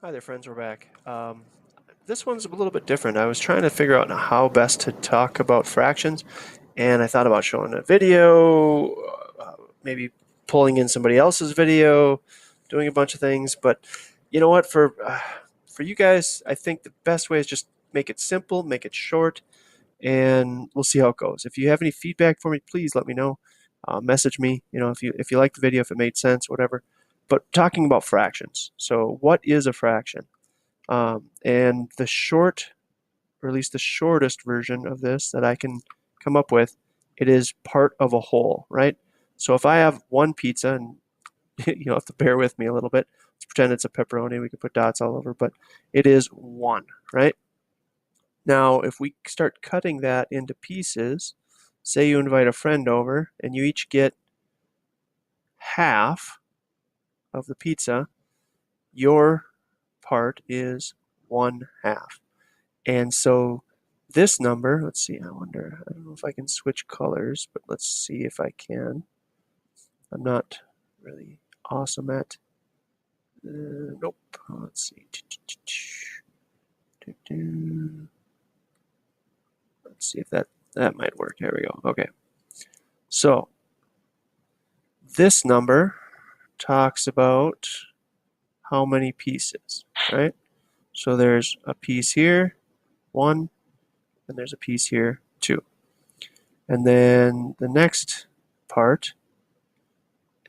Hi there, friends. We're back. This one's a little bit different. I was trying to figure out how best to talk about fractions, and I thought about showing a video, maybe pulling in somebody else's video, doing a bunch of things. But you know what? For you guys, I think the best way is just make it simple, make it short, and we'll see how it goes. If you have any feedback for me, please let me know. Message me. You know, if you like the video, if it made sense, whatever. But talking about fractions. So, what is a fraction? And the short, or at least the shortest version of this that I can come up with, it is part of a whole, right? So if I have one pizza, and you'll have to bear with me a little bit. Let's pretend it's a pepperoni. We can put dots all over, but it is one, right? Now, if we start cutting that into pieces, say you invite a friend over and you each get half of the pizza, your part is 1/2. And so this number, let's see, I don't know if I can switch colors, but let's see if I can. I'm not really awesome at, nope, let's see. Let's see if that might work. There we go. Okay. So this number talks about how many pieces, right? So there's a piece here, 1, and there's a piece here, 2. And then the next part,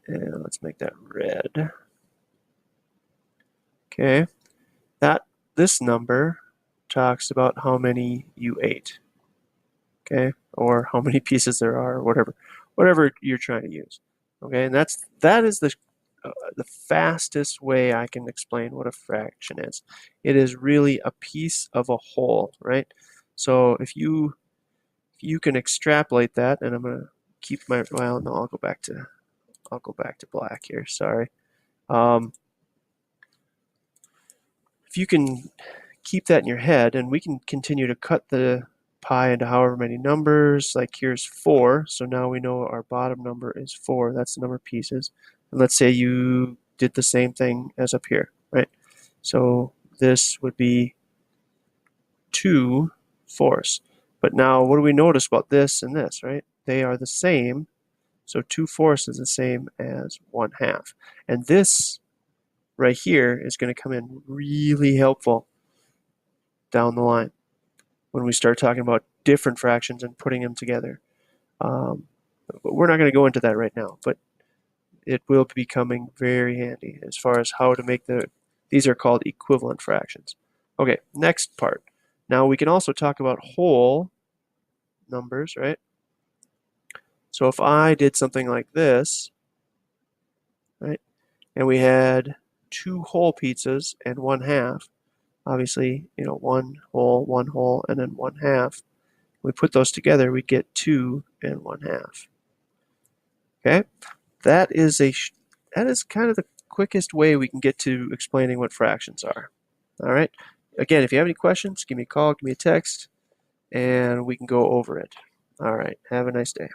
and let's make that red. Okay, this number talks about how many you ate. Okay, or how many pieces there are, or whatever you're trying to use. Okay, and that is the fastest way I can explain what a fraction is. It is really a piece of a whole, right? So if you can extrapolate that, and I'm gonna keep my no, I'll go back to black here. Sorry. If you can keep that in your head, and we can continue to cut the pie into however many numbers, like here's 4, so now we know our bottom number is 4. That's the number of pieces. And let's say you did the same thing as up here, right? So this would be 2/4. But now what do we notice about this and this, right? They are the same. So 2/4 is the same as 1/2. And this right here is going to come in really helpful down the line when we start talking about different fractions and putting them together. But we're not going to go into that right now, but it will be coming very handy as far as how to make these are called equivalent fractions. Okay, next part. Now we can also talk about whole numbers, right? So if I did something like this, right, and we had 2 whole pizzas and 1/2, obviously, you know, 1 whole, and then 1/2. We put those together, we get 2 and 1/2. Okay, that is kind of the quickest way we can get to explaining what fractions are. All right. Again, if you have any questions, give me a call, give me a text, and we can go over it. All right. Have a nice day.